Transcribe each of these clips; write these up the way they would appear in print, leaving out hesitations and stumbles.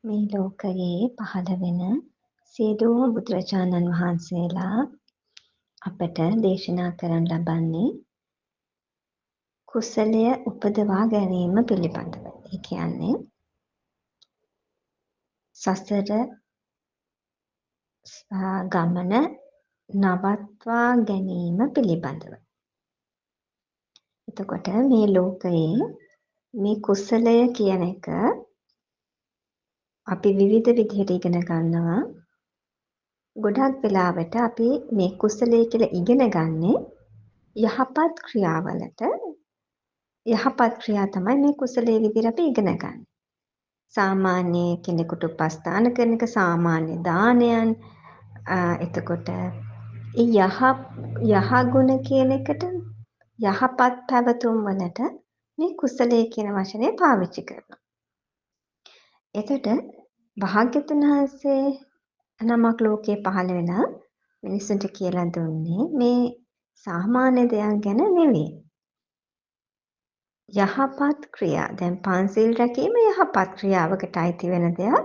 මේ ලෝකයේ පහළ වෙන සියලුම බුදුරජාණන් වහන්සේලා අපට දේශනා කරන්න ලබන්නේ කුසලය උපදවා ගැනීම පිළිබඳව. ඒ කියන්නේ සසර ගමන නවත්වා ගැනීම පිළිබඳව. එතකොට මේ ලෝකයේ මේ කුසලය කියන එක අපි විවිධ විදිහට ඉගෙන ගන්නවා. ගොඩක් වෙලාවට අපි මේ කුසලයේ කියලා ඉගෙන ගන්නේ යහපත් ක්‍රියාවලට. යහපත් ක්‍රියා තමයි මේ කුසලයේ විදිහට අපි ඉගෙන ගන්න. සාමාන්‍ය කෙනෙකුට උපස්ථාන කරන එක සාමාන්‍ය දානයන්. එතකොට යහ ගුණ කියන එකට යහපත් පැවතුම් වලට මේ කුසලයේ කියන වචනේ පාවිච්චි කරනවා. එතකොට භාග්‍යවතුන් වහන්සේ නමක් ලෝකේ පහළ වෙලා මිනිස්සුන්ට කියලා දුන්නේ මේ සාමාන්‍ය දෙයක් ගැන නෙවෙයි. යහපත් ක්‍රියා. දැන් පන්සිල් රැකීම යහපත් ක්‍රියාවකට අයිති වෙන දෙයක්.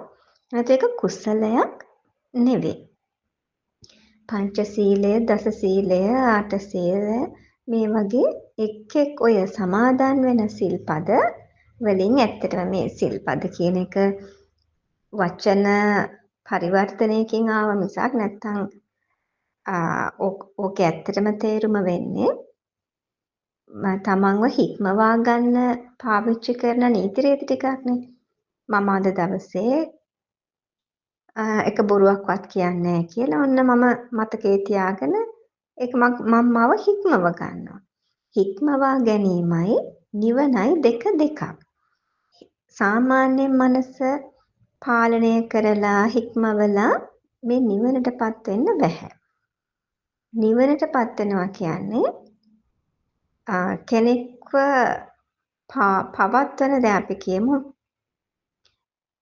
නැත්නම් ඒක කුසලයක් නෙවෙයි. පංචශීලය, දසශීලය, අටශීලය මේ වගේ එක් ඔය සමාදන් වෙන සිල්පද වලින් ඇත්තටම මේ සිල්පද කියන එක වචන පරිවර්තනයකින් ආව මිසක් නැත්තම් ඕක ඇත්තටම තේරුම වෙන්නේ තමන්ව හික්මවා ගන්න පාවිච්චි කරන නීති රීති ටිකක්නේ. මම අද දවසේ එක බොරුවක්වත් කියන්නේ නැහැ කියලා ඔන්න මම මතකේ තියාගෙන ඒක මම මාව හික්මව ගන්නවා. හික්මවා ගැනීමයි නිවනයි දෙකක්. සාමාන්‍ය මනස පාලනය කරලා හික්මවලා මේ නිවනටපත් වෙන්න බෑ. නිවනටපත් වෙනවා කියන්නේ කෙනෙක්ව පවත්වන දැන් අපි කියමු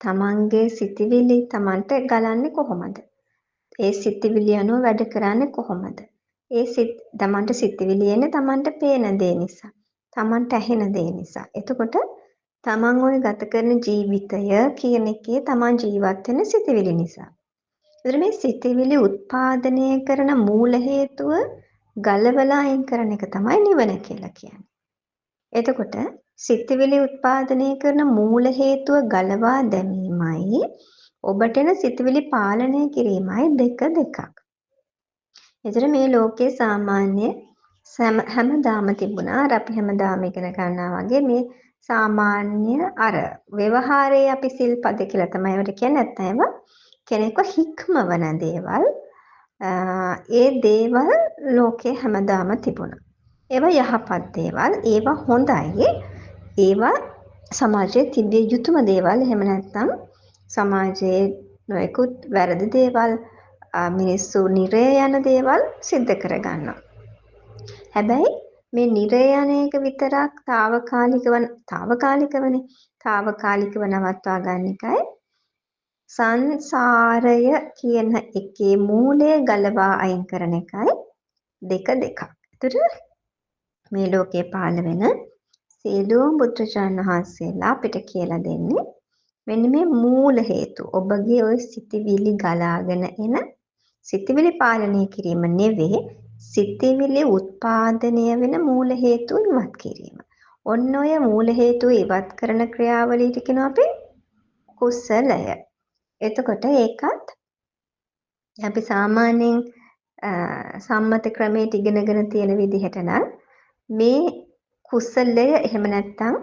තමන්ගේ සිතිවිලි තමන්ට ගලන්නේ කොහොමද? ඒ සිතිවිලි අනුව වැඩ කරන්නේ කොහොමද? තමන්ට සිතිවිලි එන්නේ තමන්ට පේන දේ නිසා. තමන්ට ඇහෙන දේ නිසා. එතකොට තමන් ওই ගත කරන ජීවිතය කියන එකේ තමන් ජීවත් වෙන සිතිවිලි නිසා. ඒතර මේ සිතිවිලි උත්පාදනය කරන මූල හේතුව ගලවලා අයින් කරන එක තමයි නිවන කියලා කියන්නේ. එතකොට සිතිවිලි උත්පාදනය කරන මූල හේතුව ගලවා දැමීමයි ඔබට එන සිතිවිලි පාලනය කිරීමයි දෙකක්. එතන මේ ලෝකේ සාමාන්‍ය හැමදාම තිබුණා අපි හැමදාම ඉගෙන ගන්නවා වගේ මේ සාමාන්‍ය අර ව්‍යවහාරයේ අපි සිල්පද කියලා තමයි ඒවට කියන්නේ. නැත්නම් කෙනෙක්ව හික්මවන දේවල් ඒ දේවල් ලෝකේ හැමදාම තිබුණා. ඒවා යහපත් දේවල්, ඒවා හොඳයි. ඒවා සමාජයේ තිබිය යුතුම දේවල්. එහෙම නැත්නම් සමාජයේ නොයෙකුත් වැරදි දේවල්, මිනිස්සු නිරය යන දේවල් සිද්ධ කරගන්නවා. හැබැයි මේ නිරය යන එක විතරක් తాවකාලිකව නවත්වා ගන්න එකයි සංසාරය කියන එකේ මූලය ගලවා අයින් කරන එකයි දෙක. ඒතර මේ ලෝකේ පහළ වෙන සියලුම බුදුරජාණන් වහන්සේලා අපිට කියලා දෙන්නේ මෙන්න මේ මූල හේතු. ඔබගේ ওই සිතිවිලි ගලාගෙන එන සිතිවිලි පාලනය කිරීම නෙවෙයි, සිතිවිලි උත්පාදනය වෙන මූල හේතු ඉවත් කිරීම. ඔන්න ඔය මූල හේතු ඉවත් කරන ක්‍රියාවලියට කියනවා අපි කුසලය. එතකොට ඒකත් අපි සාමාන්‍යයෙන් සම්මත ක්‍රමයට ඉගෙනගෙන තියෙන විදිහට නම් මේ කුසලය එහෙම නැත්නම්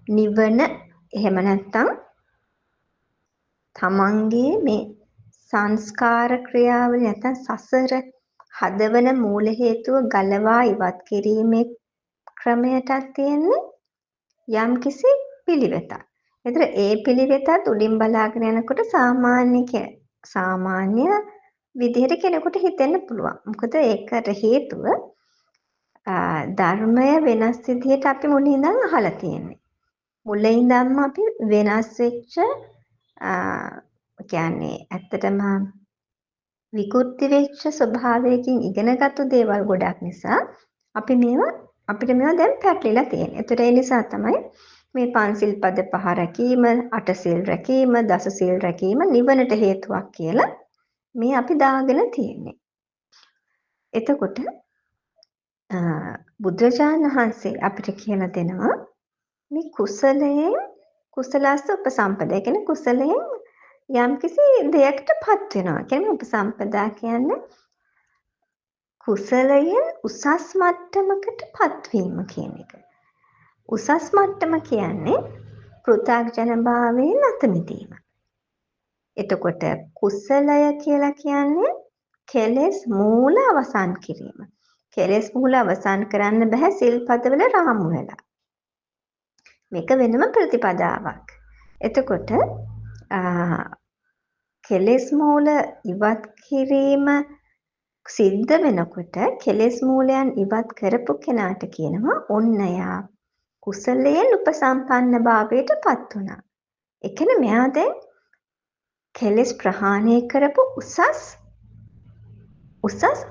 නිවන එහෙම නැත්නම් තමන්ගේ මේ සංස්කාර ක්‍රියාවලිය නැත්නම් සසර හදවන මූල හේතුව ගලවා ඉවත් කිරීමේ ක්‍රමයටත් තියෙන්නේ යම්කිසි පිළිවෙතක්. ඒතර ඒ පිළිවෙතත් උඩින් බලාගෙන යනකොට සාමාන්‍ය විදිහට කෙනෙකුට හිතෙන්න පුළුවන්. මොකද ඒකට හේතුව ධර්මය වෙනස් විදිහට අපි මුලින් ඉඳන් අහලා තියෙන්නේ. මුලින් ඉඳන්ම අපි වෙනස් වෙච්ච කියන්නේ ඇත්තටම විකෘති වෙච්ච ස්වභාවයකින් ඉගෙනගත්තු දේවල් ගොඩක් නිසා අපිට මේවා දැන් පැටලිලා තියෙනවා. ඒතර ඒ නිසා තමයි මේ පන්සිල් පද පහ රැකීම, අටසිල් රැකීම, දසසිල් රැකීම නිවනට හේතුවක් කියලා මේ අපි දාගෙන තියෙන්නේ. එතකොට බුදුරජාණන් වහන්සේ අපිට කියලා දෙනවා මේ කුසලයෙන් කුසලස්ස උපසම්පදා කියන්නේ කුසලයෙන් යම්කිසි දෙයකටපත් වෙනවා. කියන්නේ උපසම්පදා කියන්නේ කුසලයෙන් උසස් මට්ටමකටපත් වීම කියන එක. උසස් මට්ටම කියන්නේ පෘථග්ජන භාවයෙන් අත මිදීම. එතකොට කුසලය කියලා කියන්නේ කෙලෙස් මූල අවසන් කිරීම. කෙලෙස් මූල අවසන් කරන්න බෑ සිල්පදවල රාමු වෙලා. මේක වෙනම ප්‍රතිපදාවක්. එතකොට කෙලෙස් මූල ඉවත් කිරීම සිද්ධ වෙනකොට කෙලෙස් මූලයන් ඉවත් කරපු කෙනාට කියනවා ඔන්න යා කුසලයෙන් උපසම්පන්න භාවයටපත් වුණා. ඒ කියන්නේ මෙයා දැන් කෙලෙස් ප්‍රහාණය කරපු උසස්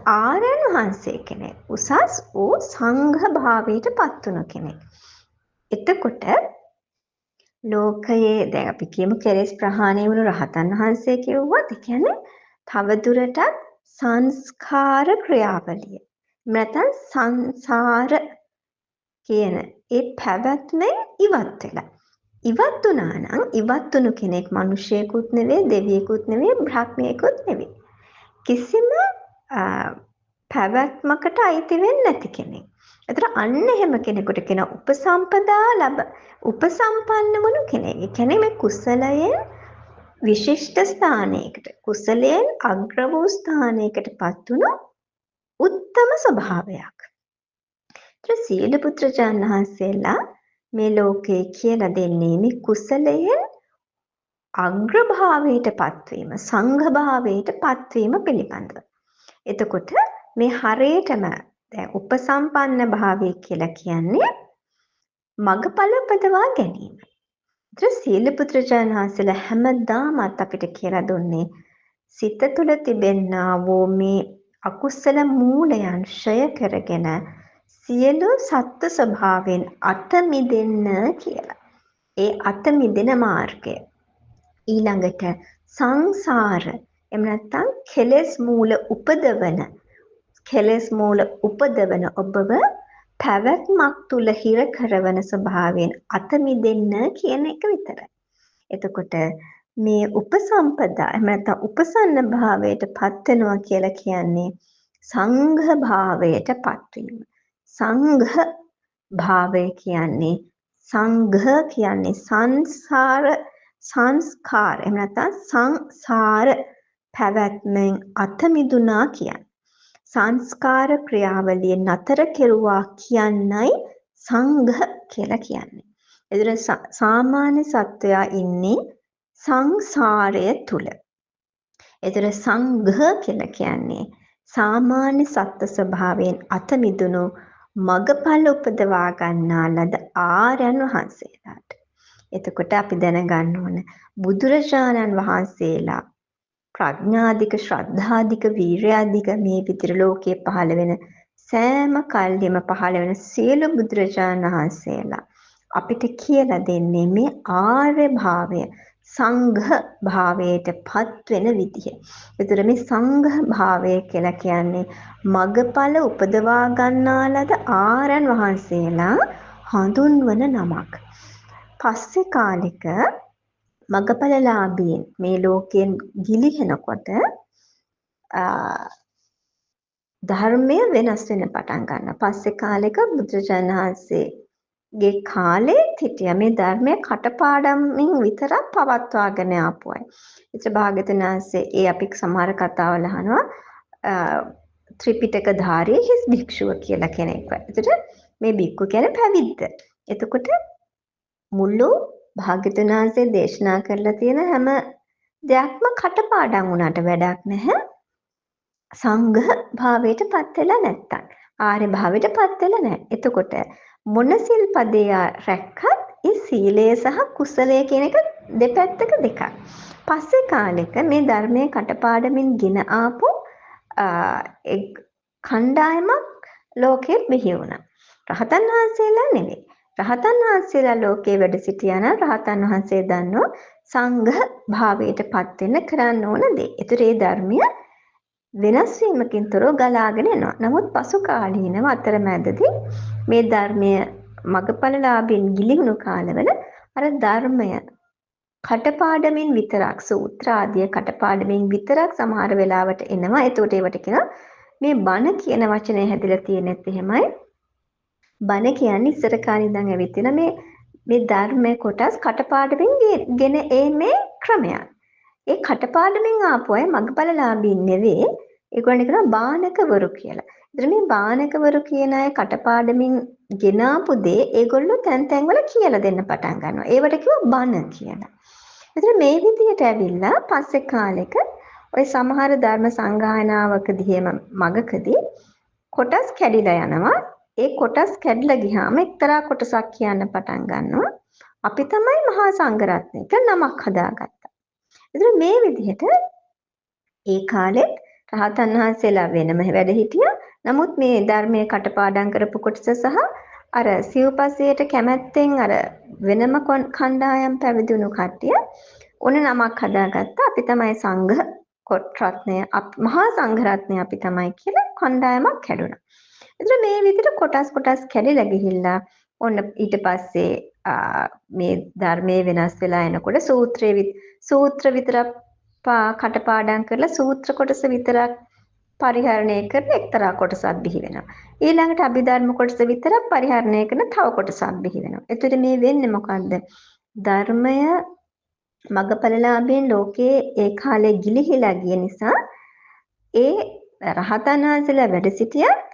ආර්යයන් වහන්සේ කෙනෙක්. උසස් වූ සංඝ භාවයටපත් වුණ කෙනෙක්. එතකොට ලෝකයේ දැන් අපි කියමු කෙලෙස් ප්‍රහාණය වුණු රහතන් වහන්සේ කිව්වොත් ඒ කියන්නේ තවදුරටත් සංස්කාර ක්‍රියාවලිය. නැත්නම් සංසාර කියන ඒ පැවැත්මෙන් ඉවත් වෙලා. ඉවත් වුණා නම් ඉවත් වුණු කෙනෙක් මිනිසෙකුත් නෙවෙයි, දෙවියෙකුත් නෙවෙයි, බ්‍රහ්මයෙකුත් නෙවෙයි. කිසිම පැවැත්මකට අයිති වෙන්නේ නැති කෙනෙක්. ඒතර අන්න එහෙම කෙනෙකුට කියන උපසම්පන්න වුණු කෙනෙක්. ඒ කියන්නේ මේ කුසලයෙන් විශිෂ්ට ස්ථානයකට, කුසලයෙන් අග්‍ර වූ ස්ථානයකටපත් වුණු උත්තම ස්වභාවයක්. ඒතර සීල පුත්‍රයන් වහන්සේලා මේ ලෝකේ කියලා දෙන්නේ මේ කුසලයෙන් අග්‍රභාවයට පත්වීම, සංඝ භාවයට පත්වීම පිළිබඳව. එතකොට මේ හරේටම දැන් උපසම්පන්න භාවය කියලා කියන්නේ මගඵල උපදවා ගැනීම. ඒතර සීල පුත්‍රයන් වහන්සේලා හැමදාමත් අපිට කියලා දුන්නේ සිත තුළ තිබෙනා වූ මේ අකුසල මූලයන් ක්ෂය කරගෙන සියලු සත්ත්ව ස්වභාවයෙන් අත මිදෙන්න කියලා. ඒ අත මිදෙන මාර්ගය. ඊළඟට සංසාර එහෙම නැත්නම් කෙලෙස් මූල උපදවන ඔබව පැවැත්මක් තුල හිර කරවන ස්වභාවයෙන් අත මිදෙන්න කියන එක විතරයි. එතකොට මේ උපසම්පදා එහෙම නැත්නම් උපසන්න භාවයට පත් වෙනවා කියලා කියන්නේ සංඝ භාවයට පත්වීම. සංඝ භාවය කියන්නේ සංස්කාර එහෙම නැත්නම් සංසාර පැවැත්මෙන් අත මිදුණා කියන්නේ. සංස්කාර ක්‍රියාවලිය නතර කෙරුවා කියන්නයි සංඝ කියලා කියන්නේ. ඒතර සාමාන්‍ය සත්වයා ඉන්නේ සංසාරය තුල. ඒතර සංඝ කියලා කියන්නේ සාමාන්‍ය සත්ත්ව ස්වභාවයෙන් අත මිදුණු මගඵල උපදවා ගන්නා ලද ආර්යයන් වහන්සේලාට. එතකොට අපි දැනගන්න ඕන බුදුරජාණන් වහන්සේලා ප්‍රඥාධික, ශ්‍රද්ධාධික, වීර්‍යාධික මේ විතර ලෝකයේ පහළ වෙන සෑම කල්හිම පහළ වෙන සියලු බුදුරජාණන් වහන්සේලා අපිට කියලා දෙන්නේ මේ ආර්ය භාවය, සංඝ භාවයට පත් වෙන විදිහ. ඒතර මේ සංඝ භාවය කියලා කියන්නේ මගඵල උපදවා ගන්නා ලද ආර්යයන් වහන්සේලා හඳුන්වන නමක්. පස්සේ කාලෙක මගඵලලාභීන් මේ ලෝකයෙන් ගිලිහෙනකොට ධර්මය වෙනස් වෙන පටන් ගන්නවා. පස්සේ කාලෙක බුදුරජාණන් වහන්සේගේ කාලේ හිටිය මේ ධර්මය කටපාඩම්මින් විතරක් පවත්වාගෙන ආපු අය. ඉතින් භාග්‍යවතුන් වහන්සේ ඒ අපි සමහර කතාවල අහනවා ත්‍රිපිටකධාරී හිස් භික්ෂුව කියලා කෙනෙක්. ඒතර මේ භික්ඛු කියන්නේ පැවිද්ද. එතකොට මුළු භාග්‍යවතුන් වහන්සේ දේශනා කරලා තියෙන හැම දෙයක්ම කටපාඩම් වුණාට වැඩක් නැහැ. සංඝ භාවයට පත් වෙලා නැත්තම් ආර්ය භාවයට පත් වෙලා නැහැ. එතකොට මොන සිල්පදේ රැක්කත් ඒ සීලය සහ කුසලය කියන එක දෙපැත්තක දෙකක්. පස්සේ කාලෙක මේ ධර්මයේ කටපාඩමින් ගෙන ආපු කණ්ඩායමක් ලෝකෙට බිහි වුණා. රහතන් වහන්සේලා නෙවෙයි. රහතන් වහන්සේලා ලෝකේ වැඩ සිටියා නම් රහතන් වහන්සේ දන්නෝ සංඝ භාවයට පත් වෙන්න කරන්න ඕන දේ. ඒතර ඒ ධර්මය වෙනස් වීමකින් තොරව ගලාගෙන යනවා. නමුත් පසු කාලීනව අතරමැදදී මේ ධර්මය මගපලලාභින් ගිලිහුණු කාලවල අර ධර්මය කටපාඩමින් විතරක් සූත්‍ර ආදිය කටපාඩමින් විතරක් සමහර වෙලාවට එනවා. ඒකට ඒවට කියනවා මේ බණ කියන වචනේ හැදිලා තියෙනෙත් එහෙමයි. බණ කියන්නේ ඉස්සර කාලේ ඉඳන් ඇවිත් තියෙන මේ ධර්මයේ කොටස් කටපාඩමින් ගෙන මේ ක්‍රමයක්. ඒ කටපාඩමින් ආපු අය මගපලලාභින් නෙවෙයි. ඒගොල්ලන් කියනවා බානකවරු කියලා. ඉතින් මේ බානකවරු කියන අය කටපාඩමින් ගෙනාපු දේ ඒගොල්ලෝ තැන් තැන්වල කියලා දෙන්න පටන් ගන්නවා. ඒවට කියනවා බණ කියලා. ඉතින් මේ විදිහට ඇවිල්ලා පස්සේ කාලෙක ওই සමහර ධර්ම සංගායනාවකදී එහෙම මගකදී කොටස් කැඩිලා යනවා. ඒ කොටස් කැඩලා ගියාම එක්තරා කොටසක් කියන්න පටන් ගන්නවා. අපි තමයි මහා සංඝරත්නය කියලා නමක් හදාගත්තා. ඉතින් මේ විදිහට ඒ කාලෙත් රහතන් වහන්සේලා වෙනම වැඩ හිටියා. නමුත් මේ ධර්මයේ කටපාඩම් කරපු කොටස සහ අර සිව්පසයට කැමැත්තෙන් අර වෙනම කණ්ඩායම් පැවිදුණු කට්ටිය ඕන නමක් හදාගත්තා. අපි තමයි සංඝ රත්නය මහා සංඝ රත්නය අපි තමයි කියලා කණ්ඩායමක් හැදුණා. එතන මේ විදිහට කොටස් කැඩිලා ගිහිල්ලා ඔන්න ඊට පස්සේ මේ ධර්මයේ වෙනස් වෙලා එනකොට සූත්‍ර විතරක් කටපාඩම් කරලා සූත්‍ර කොටස විතරක් පරිහරණය කරන එක්තරා කොටසක් බිහි වෙනවා. ඊළඟට අභිධර්ම කොටස විතරක් පරිහරණය කරන තව කොටසක් බිහි වෙනවා. එතකොට මේ වෙන්නේ මොකද්ද? ධර්මය මගපලලාභයෙන් ලෝකයේ ඒ කාලේ ගිලිහිලා ගිය නිසා ඒ රහතන් වහන්සේලා වැඩ සිටියත්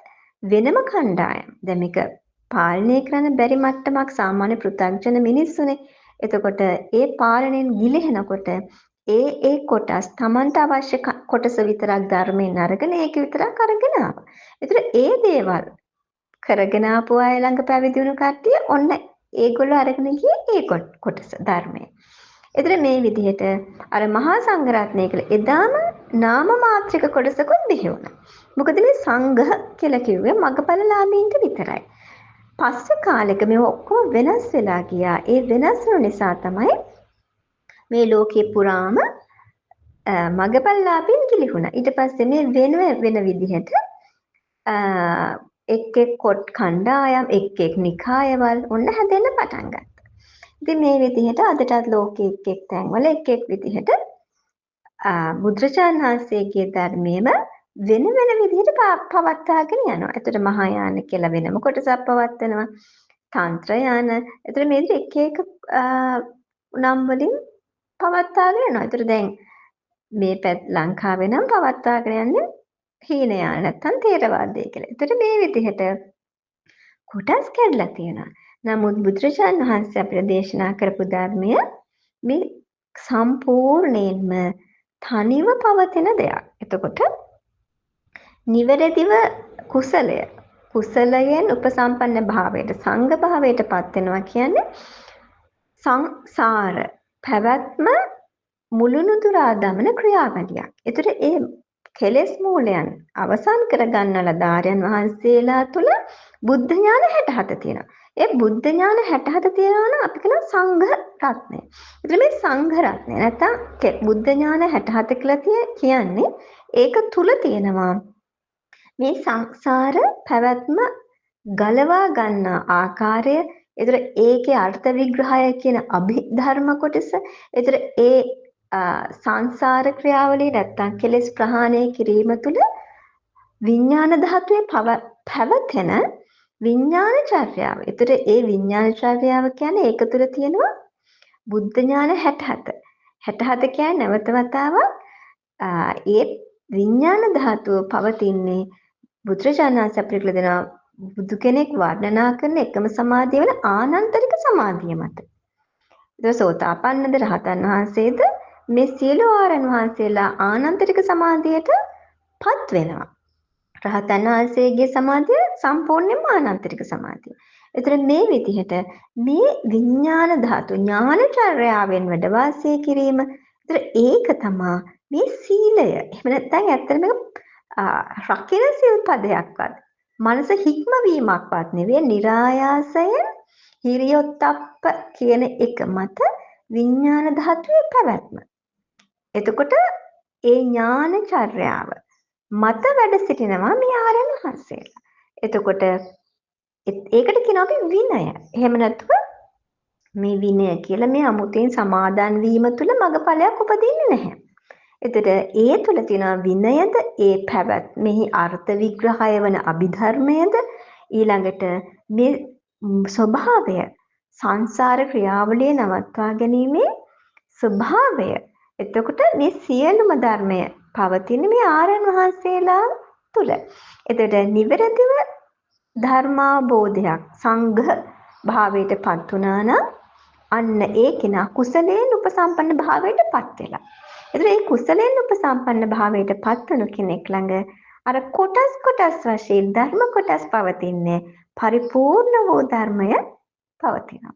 වෙනම කණ්ඩායම්. දැන් මේක පාලනය කරන්න බැරි මට්ටමක් සාමාන්‍ය පෘථග්ජන මිනිස්සුනේ. එතකොට ඒ පාලනයෙන් ගිලිහෙනකොට ඒ කොටස් Tamanට අවශ්‍ය කොටස විතරක් ධර්මයෙන් අරගෙන ඒක විතරක් අරගෙන ආවා. ඒතර ඒ දේවල් කරගෙන ආපු අය ළඟ පැවිදි වුණු කට්ටිය ඔන්න ඒගොල්ලෝ අරගෙන ගියේ ඒ කොටස ධර්මයේ. ඒතර මේ විදිහට අර මහා සංඝරත්නය කියලා එදාම නාම මාත්‍රික කොටසකුත් බිහි වුණා. මොකද මේ සංඝ කියලා කිව්වේ මගපලලාභීන්ට විතරයි. පස්සේ කාලෙක මේ ඔක්කොම වෙනස් වෙලා ගියා. ඒ වෙනස් වෙන නිසා තමයි මේ ලෝකේ පුරාම මගපල්ලාභින් ගිලිහුණා. ඊට පස්සේ මේ වෙන විදිහට එක් කොට කණ්ඩායම් එක් නිකායවල් ඔන්න හැදෙන්න පටන් ගත්තා. ඉතින් මේ විදිහට අදටත් ලෝකයේ එක් තැන්වල එක් විදිහට බුදුරජාණන් වහන්සේගේ ධර්මයේම වෙන විදිහට පවත්වාගෙන යනවා. ඒතර මහායාන කියලා වෙනම කොටසක් පවත්වනවා. තන්ත්‍රයාන. ඒතර මේ විදිහට එක නම් වලින් පවත්වාගෙන යනවා. ඒතර දැන් මේ ලංකාවේ නම් පවත්වාගෙන යන්නේ හීනයාන නැත්තම් තේරවාදය කියලා. ඒතර මේ විදිහට කොටස් කැඩලා තියෙනවා. නමුත් බුදුරජාණන් වහන්සේ අපිට දේශනා කරපු ධර්මය මේ සම්පූර්ණයෙන්ම තනිව පවතින දෙයක්. එතකොට නිවැරදිව කුසලයෙන් උපසම්පන්න භාවයට සංඝ භාවයට පත් වෙනවා කියන්නේ සංසාර පැවැත්ම මුළුනුදුරා දමන ක්‍රියාවලියක්. ඒතර ඒ කෙලෙස් මූලයන් අවසන් කරගන්නලා ධාරයන් වහන්සේලා තුළ බුද්ධ ඥාන 67 තියෙනවා. ඒ බුද්ධ ඥාන 67 තියෙනවා නම් අපි කියන සංඝ රත්නය. ඒතර මේ සංඝ රත්නය නැත්තම් බුද්ධ ඥාන 67 කියලා කියන්නේ ඒක තුල තියෙනවා මේ සංසාර පැවැත්ම ගලවා ගන්න ආකාරය. ඒතර ඒකේ අර්ථ විග්‍රහය කියන අභිධර්ම කොටස. ඒතර ඒ සංසාර ක්‍රියාවලිය නැත්තම් කෙලෙස් ප්‍රහාණය කිරීම තුළ විඥාන ධාතුවේ පැවතෙන විඥාන චර්යාව. ඒතර ඒ විඥාන චර්යාව කියන්නේ ඒක තුළ තියෙනවා බුද්ධ ඥාන 67. 67 කියන්නේ නැවත වතාවක් ඒ විඥාන ධාතුව පවතින්නේ බුදුරජාණන් වහන්සේ අපිට දෙනවා බුදු කෙනෙක් වර්ණනා කරන එකම සමාධිය වෙන ආනන්තරික සමාධිය මත. ඒක සෝතාපන්නද රහතන් වහන්සේද මේ සියලු ආරයන් වහන්සේලා ආනන්තරික සමාධියට පත් වෙනවා. රහතන් වහන්සේගේ සමාධිය සම්පූර්ණයෙන්ම ආනන්තරික සමාධිය. ඒතර මේ විදිහට මේ විඥාන ධාතු ඥානචර්යාවෙන් වැඩ වාසය කිරීම. ඒතර ඒක තමයි මේ සීලය. එහෙම නැත්නම් ඇත්තටම රකින්න සිල්පදයක්වත් මනස හික්මවීමක්වත් නෙවෙයි, નિરાයාසයෙන් හිරියොත්ප්ප කියන එක මත විඥාන ධාතුවේ පැවැත්ම. එතකොට ඒ ඥානචර්යාව මත වැඩ සිටිනවා මේ ආර්යයන් වහන්සේලා. එතකොට ඒකට කියනවා අපි විනය. එහෙම නැත්නම් මේ විනය කියලා මේ අමුතෙන් සමාදන් වීම තුළ මගඵලයක් උපදින්නේ නැහැ. එතකොට ඒ තුළ තියෙන විනයද ඒ පැවැත්මෙහි අර්ථ විග්‍රහය වන අභිධර්මයද ඊළඟට මේ ස්වභාවය සංසාර ක්‍රියාවලිය නවත්වා ගැනීමේ ස්වභාවය. එතකොට මේ සියලුම ධර්මය පවතින මේ ආර්යයන් වහන්සේලා තුළ. එතකොට නිවැරදිව ධර්මාබෝධයක් සංඝ භාවයට පත් වුණා නම් අන්න ඒ කෙනා කුසලයෙන් උපසම්පන්න භාවයට පත් වෙලා. එතකොට මේ කුසලයෙන් උපසම්පන්න භාවයට පත් වුණු කෙනෙක් ළඟ අර කොටස් වශයෙන් ධර්ම කොටස් පවතින්නේ පරිපූර්ණ වූ ධර්මය පවතිනවා.